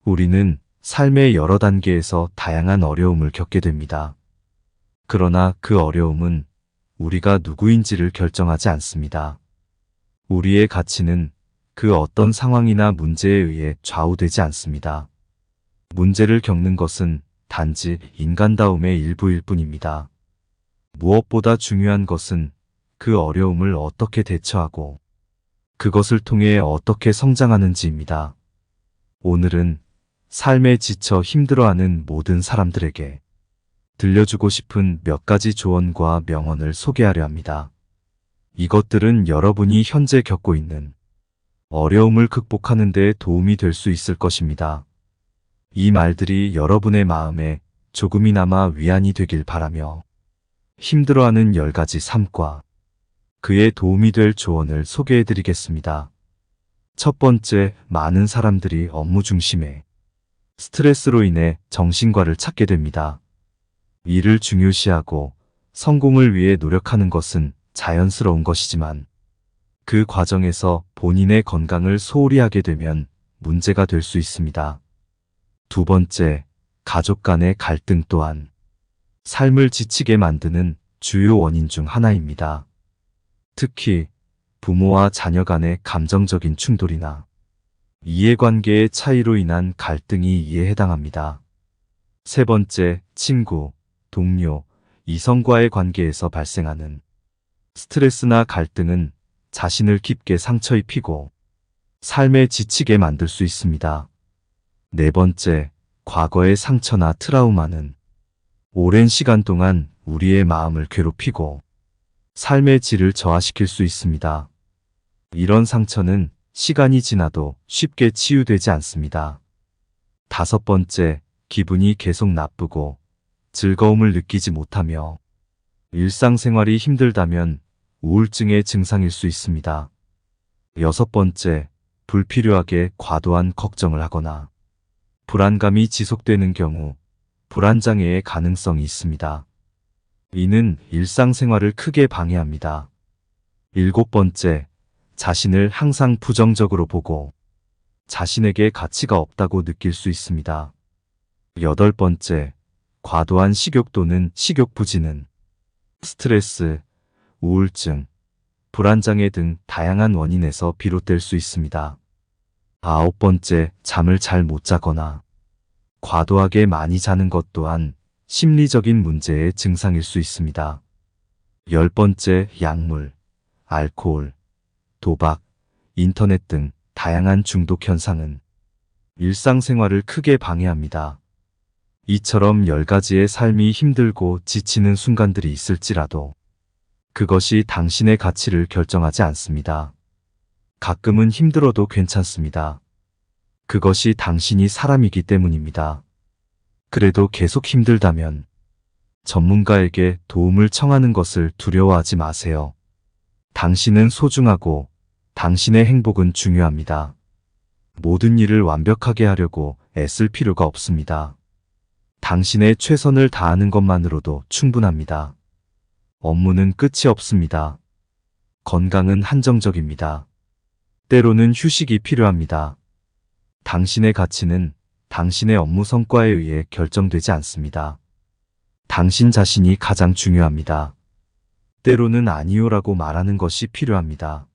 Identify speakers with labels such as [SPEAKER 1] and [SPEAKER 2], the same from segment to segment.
[SPEAKER 1] 우리는 삶의 여러 단계에서 다양한 어려움을 겪게 됩니다. 그러나 그 어려움은 우리가 누구인지를 결정하지 않습니다. 우리의 가치는 그 어떤 상황이나 문제에 의해 좌우되지 않습니다. 문제를 겪는 것은 단지 인간다움의 일부일 뿐입니다. 무엇보다 중요한 것은 그 어려움을 어떻게 대처하고 그것을 통해 어떻게 성장하는지입니다. 오늘은 삶에 지쳐 힘들어하는 모든 사람들에게 들려주고 싶은 몇 가지 조언과 명언을 소개하려 합니다. 이것들은 여러분이 현재 겪고 있는 어려움을 극복하는 데 도움이 될 수 있을 것입니다. 이 말들이 여러분의 마음에 조금이나마 위안이 되길 바라며 힘들어하는 10가지 삶과 그에 도움이 될 조언을 소개해 드리겠습니다. 첫 번째, 많은 사람들이 업무 중심에 스트레스로 인해 정신과를 찾게 됩니다. 일을 중요시하고 성공을 위해 노력하는 것은 자연스러운 것이지만 그 과정에서 본인의 건강을 소홀히 하게 되면 문제가 될 수 있습니다. 두 번째, 가족 간의 갈등 또한 삶을 지치게 만드는 주요 원인 중 하나입니다. 특히 부모와 자녀 간의 감정적인 충돌이나 이해관계의 차이로 인한 갈등이 이에 해당합니다. 세 번째, 친구, 동료, 이성과의 관계에서 발생하는 스트레스나 갈등은 자신을 깊게 상처 입히고 삶에 지치게 만들 수 있습니다. 네 번째, 과거의 상처나 트라우마는 오랜 시간 동안 우리의 마음을 괴롭히고 삶의 질을 저하시킬 수 있습니다. 이런 상처는 시간이 지나도 쉽게 치유되지 않습니다. 다섯 번째, 기분이 계속 나쁘고 즐거움을 느끼지 못하며 일상생활이 힘들다면 우울증의 증상일 수 있습니다. 여섯 번째, 불필요하게 과도한 걱정을 하거나 불안감이 지속되는 경우 불안장애의 가능성이 있습니다. 이는 일상생활을 크게 방해합니다. 일곱 번째, 자신을 항상 부정적으로 보고 자신에게 가치가 없다고 느낄 수 있습니다. 여덟 번째, 과도한 식욕 또는 식욕 부진은 스트레스, 우울증, 불안장애 등 다양한 원인에서 비롯될 수 있습니다. 아홉 번째, 잠을 잘 못 자거나 과도하게 많이 자는 것 또한 심리적인 문제의 증상일 수 있습니다. 열 번째, 약물, 알코올, 도박, 인터넷 등 다양한 중독 현상은 일상생활을 크게 방해합니다. 이처럼 10가지의 삶이 힘들고 지치는 순간들이 있을지라도 그것이 당신의 가치를 결정하지 않습니다. 가끔은 힘들어도 괜찮습니다. 그것이 당신이 사람이기 때문입니다. 그래도 계속 힘들다면 전문가에게 도움을 청하는 것을 두려워하지 마세요. 당신은 소중하고 당신의 행복은 중요합니다. 모든 일을 완벽하게 하려고 애쓸 필요가 없습니다. 당신의 최선을 다하는 것만으로도 충분합니다. 업무는 끝이 없습니다. 건강은 한정적입니다. 때로는 휴식이 필요합니다. 당신의 가치는 당신의 업무 성과에 의해 결정되지 않습니다. 당신 자신이 가장 중요합니다. 때로는 아니요라고 말하는 것이 필요합니다.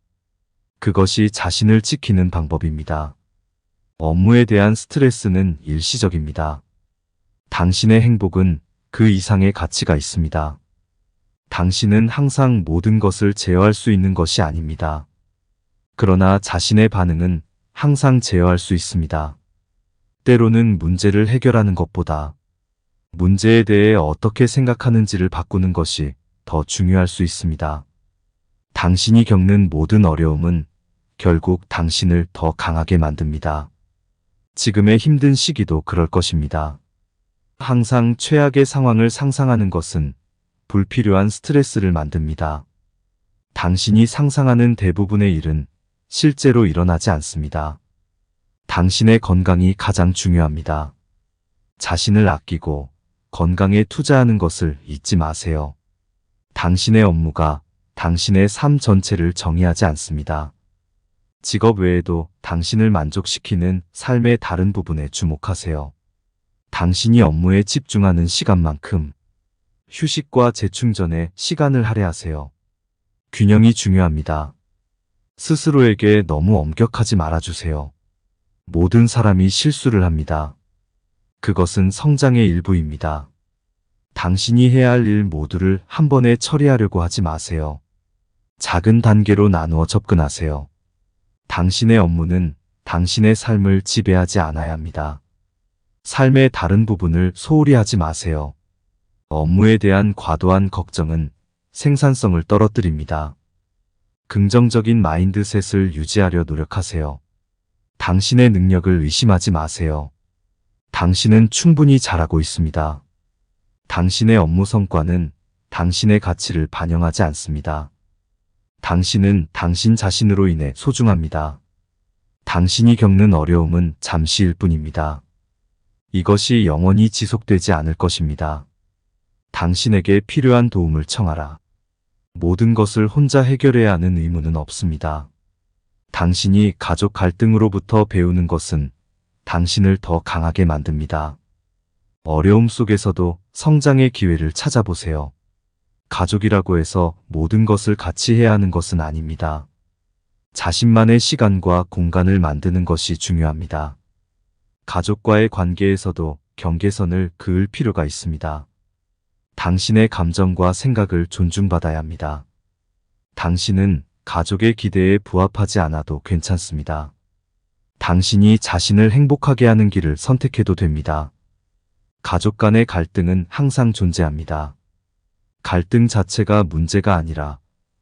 [SPEAKER 1] 그것이 자신을 지키는 방법입니다. 업무에 대한 스트레스는 일시적입니다. 당신의 행복은 그 이상의 가치가 있습니다. 당신은 항상 모든 것을 제어할 수 있는 것이 아닙니다. 그러나 자신의 반응은 항상 제어할 수 있습니다. 때로는 문제를 해결하는 것보다 문제에 대해 어떻게 생각하는지를 바꾸는 것이 더 중요할 수 있습니다. 당신이 겪는 모든 어려움은 결국 당신을 더 강하게 만듭니다. 지금의 힘든 시기도 그럴 것입니다. 항상 최악의 상황을 상상하는 것은 불필요한 스트레스를 만듭니다. 당신이 상상하는 대부분의 일은 실제로 일어나지 않습니다. 당신의 건강이 가장 중요합니다. 자신을 아끼고 건강에 투자하는 것을 잊지 마세요. 당신의 업무가 당신의 삶 전체를 정의하지 않습니다. 직업 외에도 당신을 만족시키는 삶의 다른 부분에 주목하세요. 당신이 업무에 집중하는 시간만큼 휴식과 재충전에 시간을 할애하세요. 균형이 중요합니다. 스스로에게 너무 엄격하지 말아주세요. 모든 사람이 실수를 합니다. 그것은 성장의 일부입니다. 당신이 해야 할 일 모두를 한 번에 처리하려고 하지 마세요. 작은 단계로 나누어 접근하세요. 당신의 업무는 당신의 삶을 지배하지 않아야 합니다. 삶의 다른 부분을 소홀히 하지 마세요. 업무에 대한 과도한 걱정은 생산성을 떨어뜨립니다. 긍정적인 마인드셋을 유지하려 노력하세요. 당신의 능력을 의심하지 마세요. 당신은 충분히 잘하고 있습니다. 당신의 업무 성과는 당신의 가치를 반영하지 않습니다. 당신은 당신 자신으로 인해 소중합니다. 당신이 겪는 어려움은 잠시일 뿐입니다. 이것이 영원히 지속되지 않을 것입니다. 당신에게 필요한 도움을 청하라. 모든 것을 혼자 해결해야 하는 의무는 없습니다. 당신이 가족 갈등으로부터 배우는 것은 당신을 더 강하게 만듭니다. 어려움 속에서도 성장의 기회를 찾아보세요. 가족이라고 해서 모든 것을 같이 해야 하는 것은 아닙니다. 자신만의 시간과 공간을 만드는 것이 중요합니다. 가족과의 관계에서도 경계선을 그을 필요가 있습니다. 당신의 감정과 생각을 존중받아야 합니다. 당신은 가족의 기대에 부합하지 않아도 괜찮습니다. 당신이 자신을 행복하게 하는 길을 선택해도 됩니다. 가족 간의 갈등은 항상 존재합니다. 갈등 자체가 문제가 아니라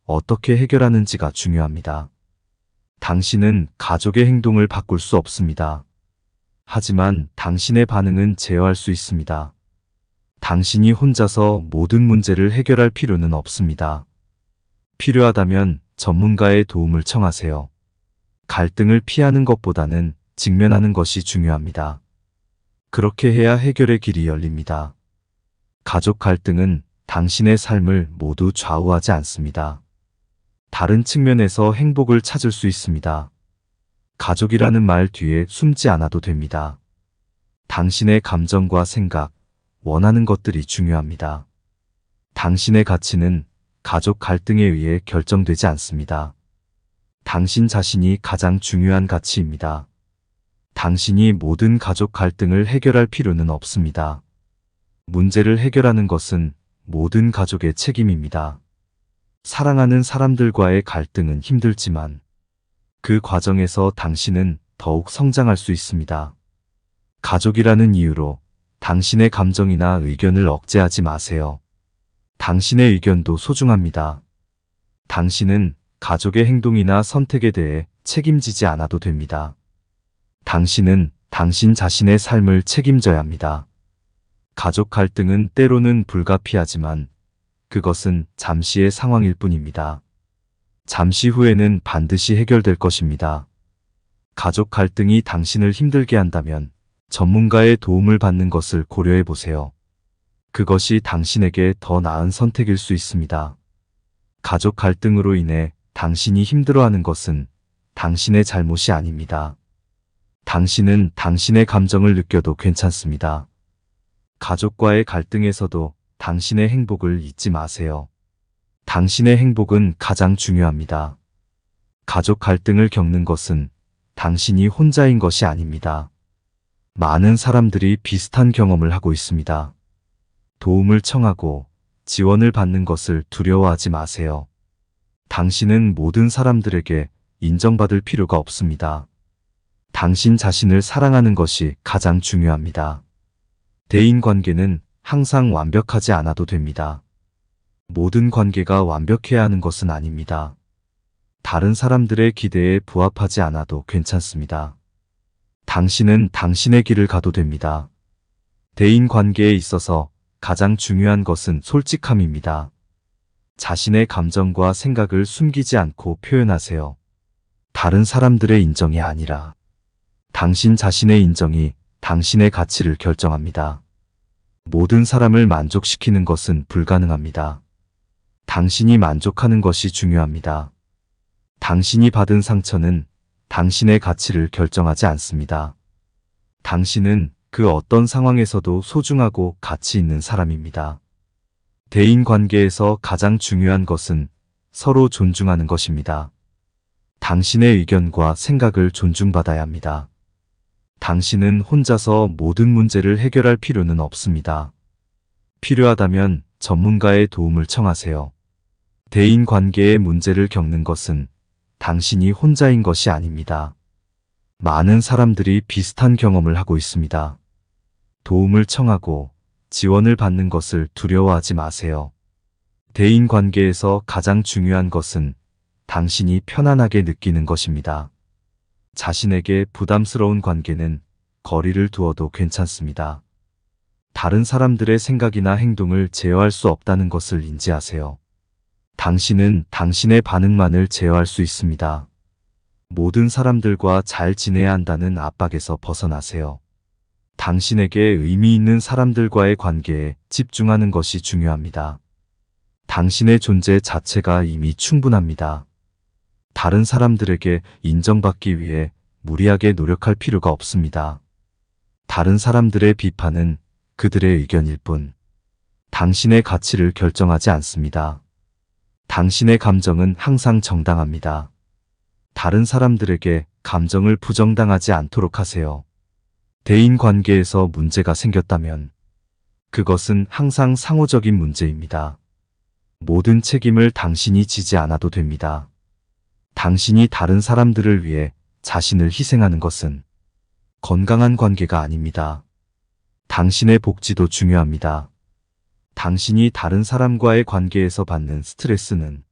[SPEAKER 1] 어떻게 해결하는지가 중요합니다. 당신은 가족의 행동을 바꿀 수 없습니다. 하지만 당신의 반응은 제어할 수 있습니다. 당신이 혼자서 모든 문제를 해결할 필요는 없습니다. 필요하다면 전문가의 도움을 청하세요. 갈등을 피하는 것보다는 직면하는 것이 중요합니다. 그렇게 해야 해결의 길이 열립니다. 가족 갈등은 당신의 삶을 모두 좌우하지 않습니다. 다른 측면에서 행복을 찾을 수 있습니다. 가족이라는 말 뒤에 숨지 않아도 됩니다. 당신의 감정과 생각, 원하는 것들이 중요합니다. 당신의 가치는 가족 갈등에 의해 결정되지 않습니다. 당신 자신이 가장 중요한 가치입니다. 당신이 모든 가족 갈등을 해결할 필요는 없습니다. 문제를 해결하는 것은 모든 가족의 책임입니다. 사랑하는 사람들과의 갈등은 힘들지만 그 과정에서 당신은 더욱 성장할 수 있습니다. 가족이라는 이유로 당신의 감정이나 의견을 억제하지 마세요. 당신의 의견도 소중합니다. 당신은 가족의 행동이나 선택에 대해 책임지지 않아도 됩니다. 당신은 당신 자신의 삶을 책임져야 합니다. 가족 갈등은 때로는 불가피하지만 그것은 잠시의 상황일 뿐입니다. 잠시 후에는 반드시 해결될 것입니다. 가족 갈등이 당신을 힘들게 한다면 전문가의 도움을 받는 것을 고려해 보세요. 그것이 당신에게 더 나은 선택일 수 있습니다. 가족 갈등으로 인해 당신이 힘들어하는 것은 당신의 잘못이 아닙니다. 당신은 당신의 감정을 느껴도 괜찮습니다. 가족과의 갈등에서도 당신의 행복을 잊지 마세요. 당신의 행복은 가장 중요합니다. 가족 갈등을 겪는 것은 당신이 혼자인 것이 아닙니다. 많은 사람들이 비슷한 경험을 하고 있습니다. 도움을 청하고 지원을 받는 것을 두려워하지 마세요. 당신은 모든 사람들에게 인정받을 필요가 없습니다. 당신 자신을 사랑하는 것이 가장 중요합니다. 대인관계는 항상 완벽하지 않아도 됩니다. 모든 관계가 완벽해야 하는 것은 아닙니다. 다른 사람들의 기대에 부합하지 않아도 괜찮습니다. 당신은 당신의 길을 가도 됩니다. 대인관계에 있어서 가장 중요한 것은 솔직함입니다. 자신의 감정과 생각을 숨기지 않고 표현하세요. 다른 사람들의 인정이 아니라 당신 자신의 인정이 당신의 가치를 결정합니다. 모든 사람을 만족시키는 것은 불가능합니다. 당신이 만족하는 것이 중요합니다. 당신이 받은 상처는 당신의 가치를 결정하지 않습니다. 당신은 그 어떤 상황에서도 소중하고 가치 있는 사람입니다. 대인 관계에서 가장 중요한 것은 서로 존중하는 것입니다. 당신의 의견과 생각을 존중받아야 합니다. 당신은 혼자서 모든 문제를 해결할 필요는 없습니다. 필요하다면 전문가의 도움을 청하세요. 대인 관계의 문제를 겪는 것은 당신이 혼자인 것이 아닙니다. 많은 사람들이 비슷한 경험을 하고 있습니다. 도움을 청하고 지원을 받는 것을 두려워하지 마세요. 대인 관계에서 가장 중요한 것은 당신이 편안하게 느끼는 것입니다. 자신에게 부담스러운 관계는 거리를 두어도 괜찮습니다. 다른 사람들의 생각이나 행동을 제어할 수 없다는 것을 인지하세요. 당신은 당신의 반응만을 제어할 수 있습니다. 모든 사람들과 잘 지내야 한다는 압박에서 벗어나세요. 당신에게 의미 있는 사람들과의 관계에 집중하는 것이 중요합니다. 당신의 존재 자체가 이미 충분합니다. 다른 사람들에게 인정받기 위해 무리하게 노력할 필요가 없습니다. 다른 사람들의 비판은 그들의 의견일 뿐, 당신의 가치를 결정하지 않습니다. 당신의 감정은 항상 정당합니다. 다른 사람들에게 감정을 부정당하지 않도록 하세요. 대인 관계에서 문제가 생겼다면 그것은 항상 상호적인 문제입니다. 모든 책임을 당신이 지지 않아도 됩니다. 당신이 다른 사람들을 위해 자신을 희생하는 것은 건강한 관계가 아닙니다. 당신의 복지도 중요합니다. 당신이 다른 사람과의 관계에서 받는 스트레스는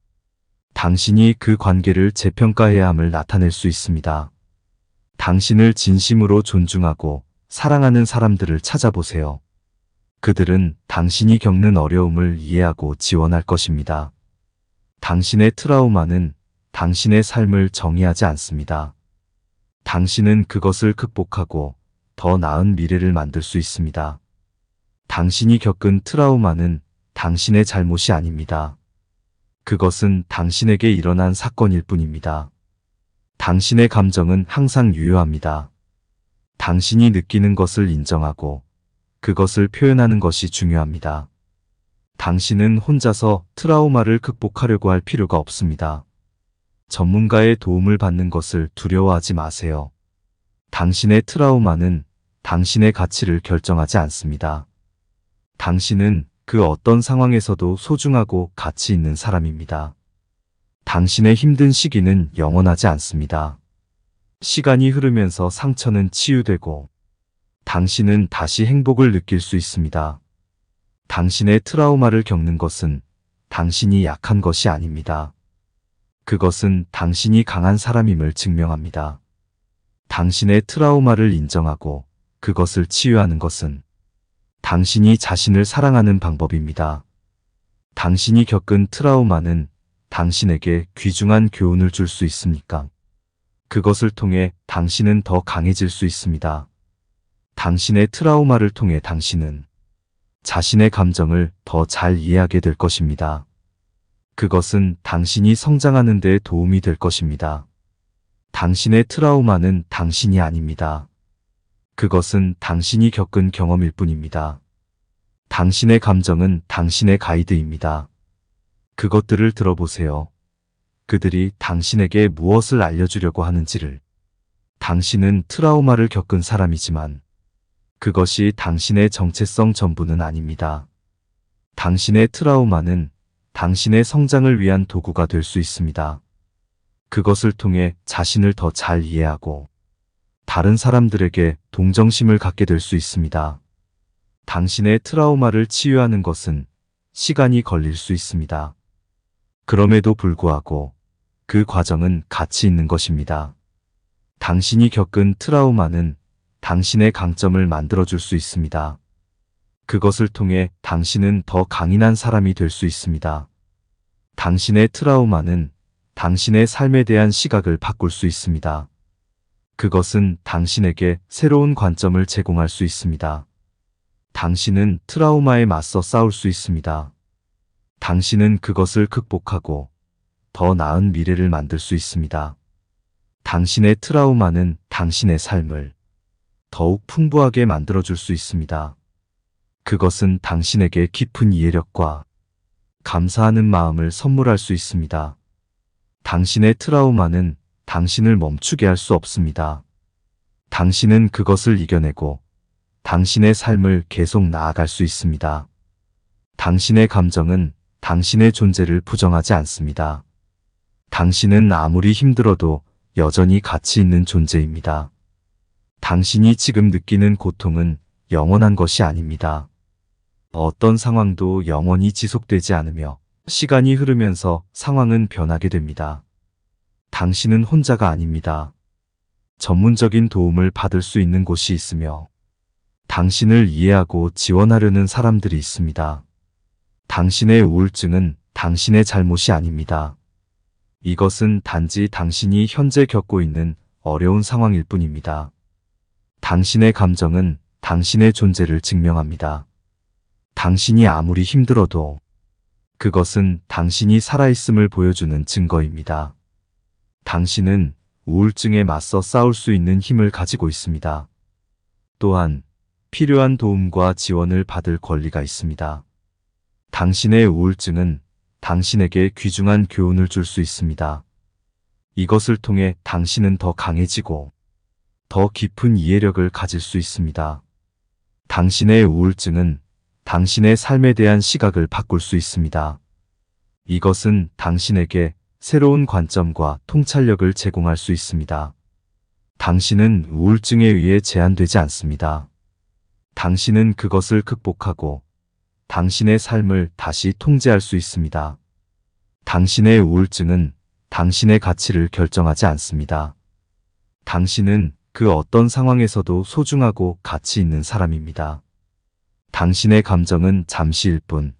[SPEAKER 1] 당신이 그 관계를 재평가해야 함을 나타낼 수 있습니다. 당신을 진심으로 존중하고 사랑하는 사람들을 찾아보세요. 그들은 당신이 겪는 어려움을 이해하고 지원할 것입니다. 당신의 트라우마는 당신의 삶을 정의하지 않습니다. 당신은 그것을 극복하고 더 나은 미래를 만들 수 있습니다. 당신이 겪은 트라우마는 당신의 잘못이 아닙니다. 그것은 당신에게 일어난 사건일 뿐입니다. 당신의 감정은 항상 유효합니다. 당신이 느끼는 것을 인정하고 그것을 표현하는 것이 중요합니다. 당신은 혼자서 트라우마를 극복하려고 할 필요가 없습니다. 전문가의 도움을 받는 것을 두려워하지 마세요. 당신의 트라우마는 당신의 가치를 결정하지 않습니다. 당신은 그 어떤 상황에서도 소중하고 가치 있는 사람입니다. 당신의 힘든 시기는 영원하지 않습니다. 시간이 흐르면서 상처는 치유되고 당신은 다시 행복을 느낄 수 있습니다. 당신의 트라우마를 겪는 것은 당신이 약한 것이 아닙니다. 그것은 당신이 강한 사람임을 증명합니다. 당신의 트라우마를 인정하고 그것을 치유하는 것은 당신이 자신을 사랑하는 방법입니다. 당신이 겪은 트라우마는 당신에게 귀중한 교훈을 줄 수 있습니까? 그것을 통해 당신은 더 강해질 수 있습니다. 당신의 트라우마를 통해 당신은 자신의 감정을 더 잘 이해하게 될 것입니다. 그것은 당신이 성장하는 데 도움이 될 것입니다. 당신의 트라우마는 당신이 아닙니다. 그것은 당신이 겪은 경험일 뿐입니다. 당신의 감정은 당신의 가이드입니다. 그것들을 들어보세요. 그들이 당신에게 무엇을 알려주려고 하는지를. 당신은 트라우마를 겪은 사람이지만 그것이 당신의 정체성 전부는 아닙니다. 당신의 트라우마는 당신의 성장을 위한 도구가 될 수 있습니다. 그것을 통해 자신을 더 잘 이해하고 다른 사람들에게 동정심을 갖게 될 수 있습니다. 당신의 트라우마를 치유하는 것은 시간이 걸릴 수 있습니다. 그럼에도 불구하고 그 과정은 가치 있는 것입니다. 당신이 겪은 트라우마는 당신의 강점을 만들어줄 수 있습니다. 그것을 통해 당신은 더 강인한 사람이 될 수 있습니다. 당신의 트라우마는 당신의 삶에 대한 시각을 바꿀 수 있습니다. 그것은 당신에게 새로운 관점을 제공할 수 있습니다. 당신은 트라우마에 맞서 싸울 수 있습니다. 당신은 그것을 극복하고 더 나은 미래를 만들 수 있습니다. 당신의 트라우마는 당신의 삶을 더욱 풍부하게 만들어줄 수 있습니다. 그것은 당신에게 깊은 이해력과 감사하는 마음을 선물할 수 있습니다. 당신의 트라우마는 당신을 멈추게 할 수 없습니다. 당신은 그것을 이겨내고 당신의 삶을 계속 나아갈 수 있습니다. 당신의 감정은 당신의 존재를 부정하지 않습니다. 당신은 아무리 힘들어도 여전히 가치 있는 존재입니다. 당신이 지금 느끼는 고통은 영원한 것이 아닙니다. 어떤 상황도 영원히 지속되지 않으며 시간이 흐르면서 상황은 변하게 됩니다. 당신은 혼자가 아닙니다. 전문적인 도움을 받을 수 있는 곳이 있으며 당신을 이해하고 지원하려는 사람들이 있습니다. 당신의 우울증은 당신의 잘못이 아닙니다. 이것은 단지 당신이 현재 겪고 있는 어려운 상황일 뿐입니다. 당신의 감정은 당신의 존재를 증명합니다. 당신이 아무리 힘들어도 그것은 당신이 살아있음을 보여주는 증거입니다. 당신은 우울증에 맞서 싸울 수 있는 힘을 가지고 있습니다. 또한 필요한 도움과 지원을 받을 권리가 있습니다. 당신의 우울증은 당신에게 귀중한 교훈을 줄 수 있습니다. 이것을 통해 당신은 더 강해지고 더 깊은 이해력을 가질 수 있습니다. 당신의 우울증은 당신의 삶에 대한 시각을 바꿀 수 있습니다. 이것은 당신에게 새로운 관점과 통찰력을 제공할 수 있습니다. 당신은 우울증에 의해 제한되지 않습니다. 당신은 그것을 극복하고 당신의 삶을 다시 통제할 수 있습니다. 당신의 우울증은 당신의 가치를 결정하지 않습니다. 당신은 그 어떤 상황에서도 소중하고 가치 있는 사람입니다. 당신의 감정은 잠시일 뿐,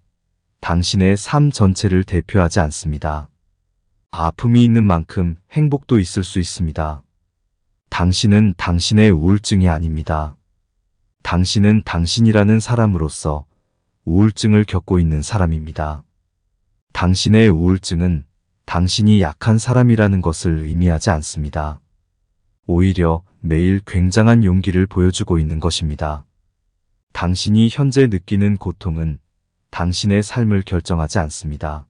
[SPEAKER 1] 당신의 삶 전체를 대표하지 않습니다. 아픔이 있는 만큼 행복도 있을 수 있습니다. 당신은 당신의 우울증이 아닙니다. 당신은 당신이라는 사람으로서 우울증을 겪고 있는 사람입니다. 당신의 우울증은 당신이 약한 사람이라는 것을 의미하지 않습니다. 오히려 매일 굉장한 용기를 보여주고 있는 것입니다. 당신이 현재 느끼는 고통은 당신의 삶을 결정하지 않습니다.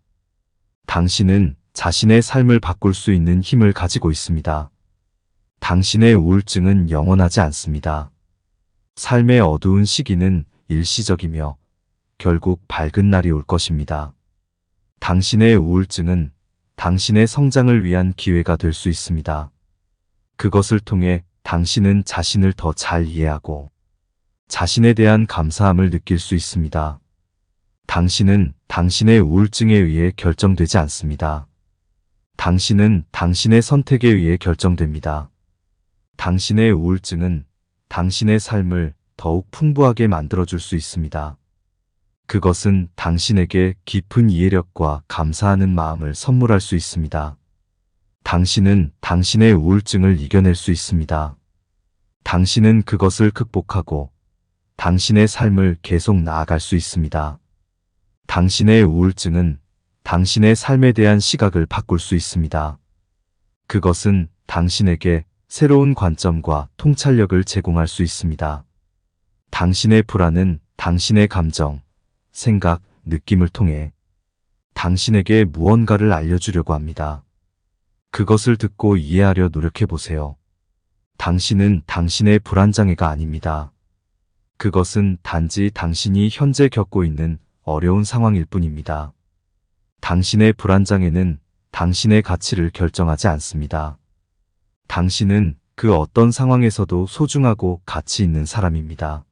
[SPEAKER 1] 당신은 자신의 삶을 바꿀 수 있는 힘을 가지고 있습니다. 당신의 우울증은 영원하지 않습니다. 삶의 어두운 시기는 일시적이며 결국 밝은 날이 올 것입니다. 당신의 우울증은 당신의 성장을 위한 기회가 될 수 있습니다. 그것을 통해 당신은 자신을 더 잘 이해하고 자신에 대한 감사함을 느낄 수 있습니다. 당신은 당신의 우울증에 의해 결정되지 않습니다. 당신은 당신의 선택에 의해 결정됩니다. 당신의 우울증은 당신의 삶을 더욱 풍부하게 만들어줄 수 있습니다. 그것은 당신에게 깊은 이해력과 감사하는 마음을 선물할 수 있습니다. 당신은 당신의 우울증을 이겨낼 수 있습니다. 당신은 그것을 극복하고 당신의 삶을 계속 나아갈 수 있습니다. 당신의 우울증은 당신의 삶에 대한 시각을 바꿀 수 있습니다. 그것은 당신에게 새로운 관점과 통찰력을 제공할 수 있습니다. 당신의 불안은 당신의 감정, 생각, 느낌을 통해 당신에게 무언가를 알려주려고 합니다. 그것을 듣고 이해하려 노력해보세요. 당신은 당신의 불안장애가 아닙니다. 그것은 단지 당신이 현재 겪고 있는 어려운 상황일 뿐입니다. 당신의 불안장애는 당신의 가치를 결정하지 않습니다. 당신은 그 어떤 상황에서도 소중하고 가치 있는 사람입니다.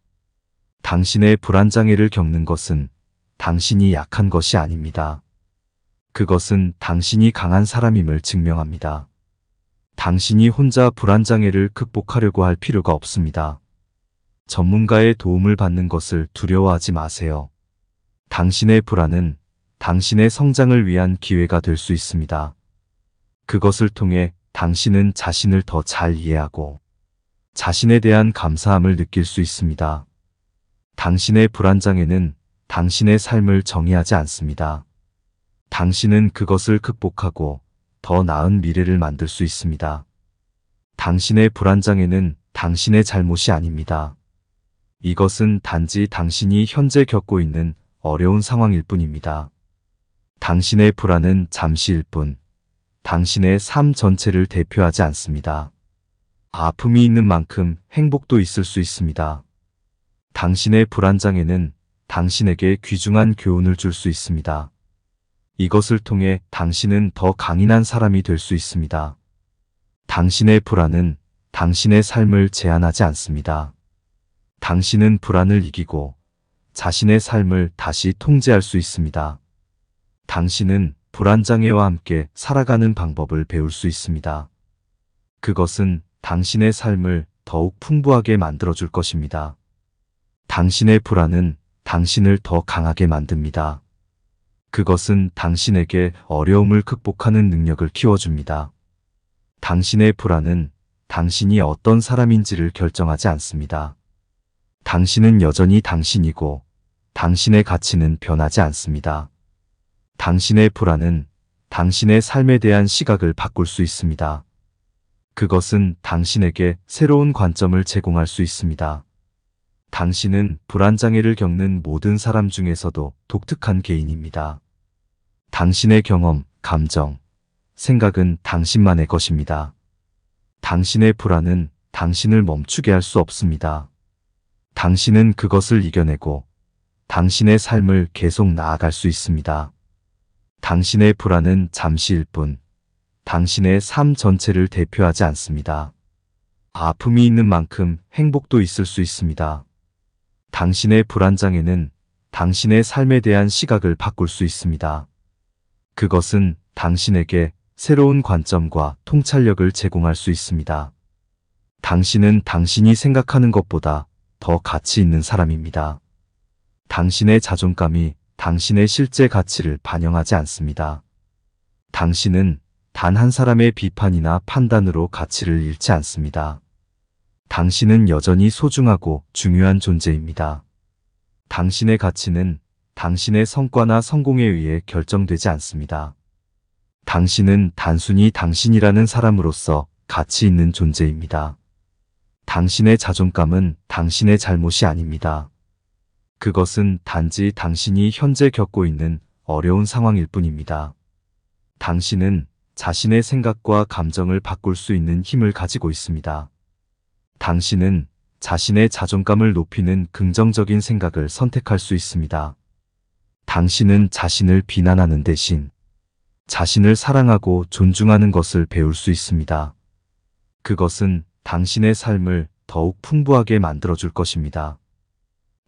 [SPEAKER 1] 당신의 불안장애를 겪는 것은 당신이 약한 것이 아닙니다. 그것은 당신이 강한 사람임을 증명합니다. 당신이 혼자 불안장애를 극복하려고 할 필요가 없습니다. 전문가의 도움을 받는 것을 두려워하지 마세요. 당신의 불안은 당신의 성장을 위한 기회가 될 수 있습니다. 그것을 통해 당신은 자신을 더 잘 이해하고 자신에 대한 감사함을 느낄 수 있습니다. 당신의 불안장애는 당신의 삶을 정의하지 않습니다. 당신은 그것을 극복하고 더 나은 미래를 만들 수 있습니다. 당신의 불안장애는 당신의 잘못이 아닙니다. 이것은 단지 당신이 현재 겪고 있는 어려운 상황일 뿐입니다. 당신의 불안은 잠시일 뿐, 당신의 삶 전체를 대표하지 않습니다. 아픔이 있는 만큼 행복도 있을 수 있습니다. 당신의 불안장애는 당신에게 귀중한 교훈을 줄 수 있습니다. 이것을 통해 당신은 더 강인한 사람이 될 수 있습니다. 당신의 불안은 당신의 삶을 제한하지 않습니다. 당신은 불안을 이기고 자신의 삶을 다시 통제할 수 있습니다. 당신은 불안장애와 함께 살아가는 방법을 배울 수 있습니다. 그것은 당신의 삶을 더욱 풍부하게 만들어줄 것입니다. 당신의 불안은 당신을 더 강하게 만듭니다. 그것은 당신에게 어려움을 극복하는 능력을 키워줍니다. 당신의 불안은 당신이 어떤 사람인지를 결정하지 않습니다. 당신은 여전히 당신이고 당신의 가치는 변하지 않습니다. 당신의 불안은 당신의 삶에 대한 시각을 바꿀 수 있습니다. 그것은 당신에게 새로운 관점을 제공할 수 있습니다. 당신은 불안장애를 겪는 모든 사람 중에서도 독특한 개인입니다. 당신의 경험, 감정, 생각은 당신만의 것입니다. 당신의 불안은 당신을 멈추게 할 수 없습니다. 당신은 그것을 이겨내고 당신의 삶을 계속 나아갈 수 있습니다. 당신의 불안은 잠시일 뿐, 당신의 삶 전체를 대표하지 않습니다. 아픔이 있는 만큼 행복도 있을 수 있습니다. 당신의 불안장애는 당신의 삶에 대한 시각을 바꿀 수 있습니다. 그것은 당신에게 새로운 관점과 통찰력을 제공할 수 있습니다. 당신은 당신이 생각하는 것보다 더 가치 있는 사람입니다. 당신의 자존감이 당신의 실제 가치를 반영하지 않습니다. 당신은 단 한 사람의 비판이나 판단으로 가치를 잃지 않습니다. 당신은 여전히 소중하고 중요한 존재입니다. 당신의 가치는 당신의 성과나 성공에 의해 결정되지 않습니다. 당신은 단순히 당신이라는 사람으로서 가치 있는 존재입니다. 당신의 자존감은 당신의 잘못이 아닙니다. 그것은 단지 당신이 현재 겪고 있는 어려운 상황일 뿐입니다. 당신은 자신의 생각과 감정을 바꿀 수 있는 힘을 가지고 있습니다. 당신은 자신의 자존감을 높이는 긍정적인 생각을 선택할 수 있습니다. 당신은 자신을 비난하는 대신 자신을 사랑하고 존중하는 것을 배울 수 있습니다. 그것은 당신의 삶을 더욱 풍부하게 만들어줄 것입니다.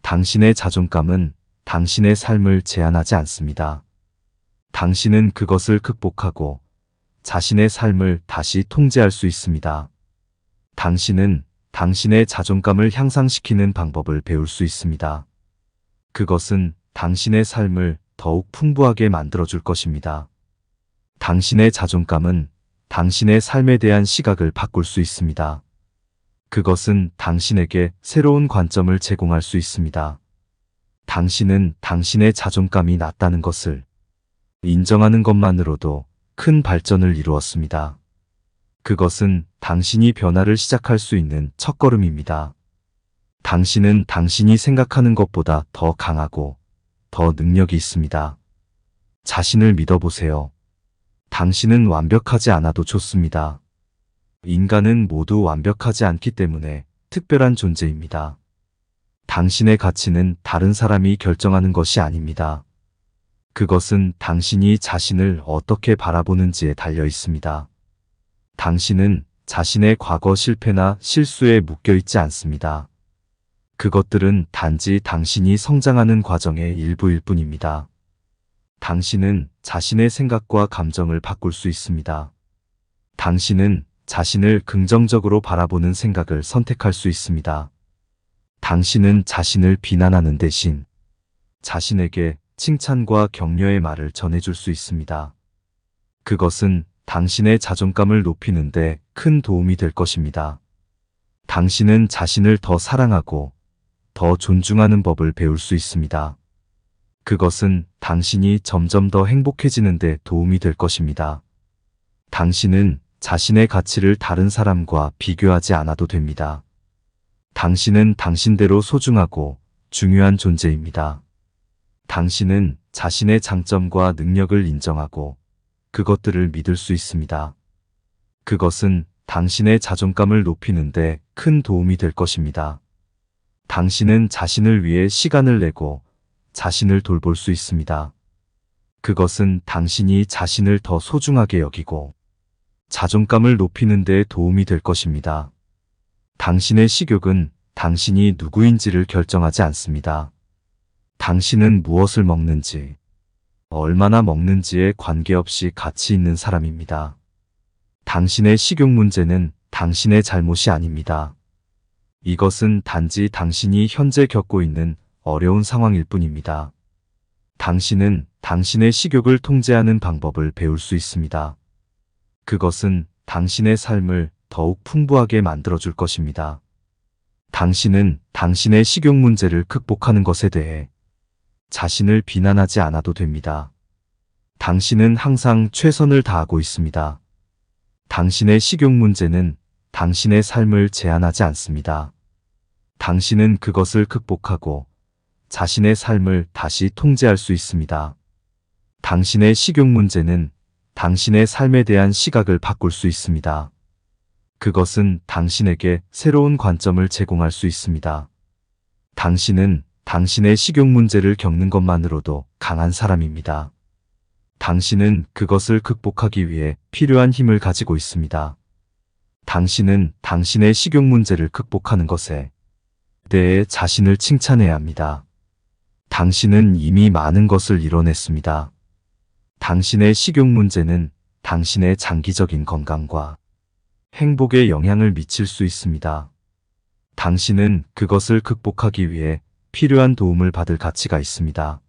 [SPEAKER 1] 당신의 자존감은 당신의 삶을 제한하지 않습니다. 당신은 그것을 극복하고 자신의 삶을 다시 통제할 수 있습니다. 당신은 당신의 자존감을 향상시키는 방법을 배울 수 있습니다. 그것은 당신의 삶을 더욱 풍부하게 만들어줄 것입니다. 당신의 자존감은 당신의 삶에 대한 시각을 바꿀 수 있습니다. 그것은 당신에게 새로운 관점을 제공할 수 있습니다. 당신은 당신의 자존감이 낮다는 것을 인정하는 것만으로도 큰 발전을 이루었습니다. 그것은 당신이 변화를 시작할 수 있는 첫걸음입니다. 당신은 당신이 생각하는 것보다 더 강하고 더 능력이 있습니다. 자신을 믿어보세요. 당신은 완벽하지 않아도 좋습니다. 인간은 모두 완벽하지 않기 때문에 특별한 존재입니다. 당신의 가치는 다른 사람이 결정하는 것이 아닙니다. 그것은 당신이 자신을 어떻게 바라보는지에 달려 있습니다. 당신은 자신의 과거 실패나 실수에 묶여 있지 않습니다. 그것들은 단지 당신이 성장하는 과정의 일부일 뿐입니다. 당신은 자신의 생각과 감정을 바꿀 수 있습니다. 당신은 자신을 긍정적으로 바라보는 생각을 선택할 수 있습니다. 당신은 자신을 비난하는 대신 자신에게 칭찬과 격려의 말을 전해줄 수 있습니다. 그것은 당신의 자존감을 높이는 데 큰 도움이 될 것입니다. 당신은 자신을 더 사랑하고 더 존중하는 법을 배울 수 있습니다. 그것은 당신이 점점 더 행복해지는 데 도움이 될 것입니다. 당신은 자신의 가치를 다른 사람과 비교하지 않아도 됩니다. 당신은 당신대로 소중하고 중요한 존재입니다. 당신은 자신의 장점과 능력을 인정하고 그것들을 믿을 수 있습니다. 그것은 당신의 자존감을 높이는데 큰 도움이 될 것입니다. 당신은 자신을 위해 시간을 내고 자신을 돌볼 수 있습니다. 그것은 당신이 자신을 더 소중하게 여기고 자존감을 높이는 데 도움이 될 것입니다. 당신의 식욕은 당신이 누구인지를 결정하지 않습니다. 당신은 무엇을 먹는지, 얼마나 먹는지에 관계없이 가치 있는 사람입니다. 당신의 식욕 문제는 당신의 잘못이 아닙니다. 이것은 단지 당신이 현재 겪고 있는 어려운 상황일 뿐입니다. 당신은 당신의 식욕을 통제하는 방법을 배울 수 있습니다. 그것은 당신의 삶을 더욱 풍부하게 만들어줄 것입니다. 당신은 당신의 식욕 문제를 극복하는 것에 대해 자신을 비난하지 않아도 됩니다. 당신은 항상 최선을 다하고 있습니다. 당신의 식욕 문제는 당신의 삶을 제한하지 않습니다. 당신은 그것을 극복하고 자신의 삶을 다시 통제할 수 있습니다. 당신의 식욕 문제는 당신의 삶에 대한 시각을 바꿀 수 있습니다. 그것은 당신에게 새로운 관점을 제공할 수 있습니다. 당신은 당신의 식욕 문제를 겪는 것만으로도 강한 사람입니다. 당신은 그것을 극복하기 위해 필요한 힘을 가지고 있습니다. 당신은 당신의 식욕 문제를 극복하는 것에 대해 자신을 칭찬해야 합니다. 당신은 이미 많은 것을 이뤄냈습니다. 당신의 식욕 문제는 당신의 장기적인 건강과 행복에 영향을 미칠 수 있습니다. 당신은 그것을 극복하기 위해 필요한 도움을 받을 가치가 있습니다.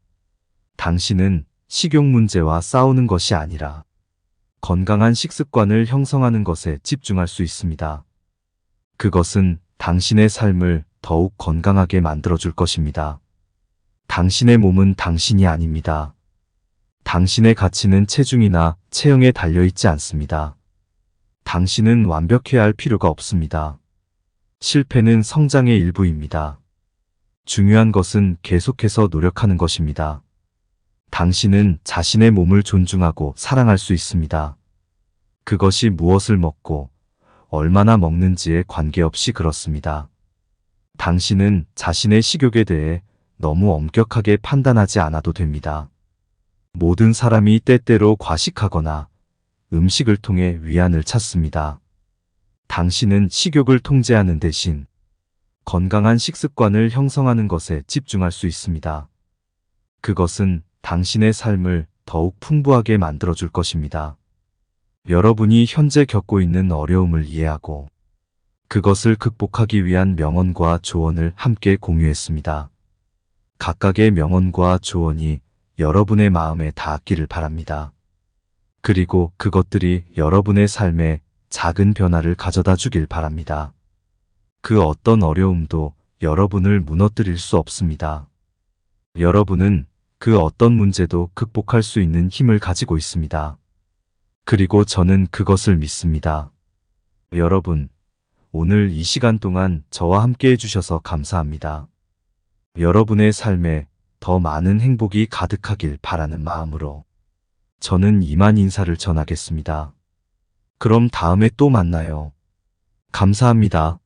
[SPEAKER 1] 당신은 식욕 문제와 싸우는 것이 아니라 건강한 식습관을 형성하는 것에 집중할 수 있습니다. 그것은 당신의 삶을 더욱 건강하게 만들어줄 것입니다. 당신의 몸은 당신이 아닙니다. 당신의 가치는 체중이나 체형에 달려있지 않습니다. 당신은 완벽해야 할 필요가 없습니다. 실패는 성장의 일부입니다. 중요한 것은 계속해서 노력하는 것입니다. 당신은 자신의 몸을 존중하고 사랑할 수 있습니다. 그것이 무엇을 먹고 얼마나 먹는지에 관계없이 그렇습니다. 당신은 자신의 식욕에 대해 너무 엄격하게 판단하지 않아도 됩니다. 모든 사람이 때때로 과식하거나 음식을 통해 위안을 찾습니다. 당신은 식욕을 통제하는 대신 건강한 식습관을 형성하는 것에 집중할 수 있습니다. 그것은 당신의 삶을 더욱 풍부하게 만들어줄 것입니다. 여러분이 현재 겪고 있는 어려움을 이해하고 그것을 극복하기 위한 명언과 조언을 함께 공유했습니다. 각각의 명언과 조언이 여러분의 마음에 닿았기를 바랍니다. 그리고 그것들이 여러분의 삶에 작은 변화를 가져다 주길 바랍니다. 그 어떤 어려움도 여러분을 무너뜨릴 수 없습니다. 여러분은 그 어떤 문제도 극복할 수 있는 힘을 가지고 있습니다. 그리고 저는 그것을 믿습니다. 여러분, 오늘 이 시간 동안 저와 함께 해주셔서 감사합니다. 여러분의 삶에 더 많은 행복이 가득하길 바라는 마음으로 저는 이만 인사를 전하겠습니다. 그럼 다음에 또 만나요. 감사합니다.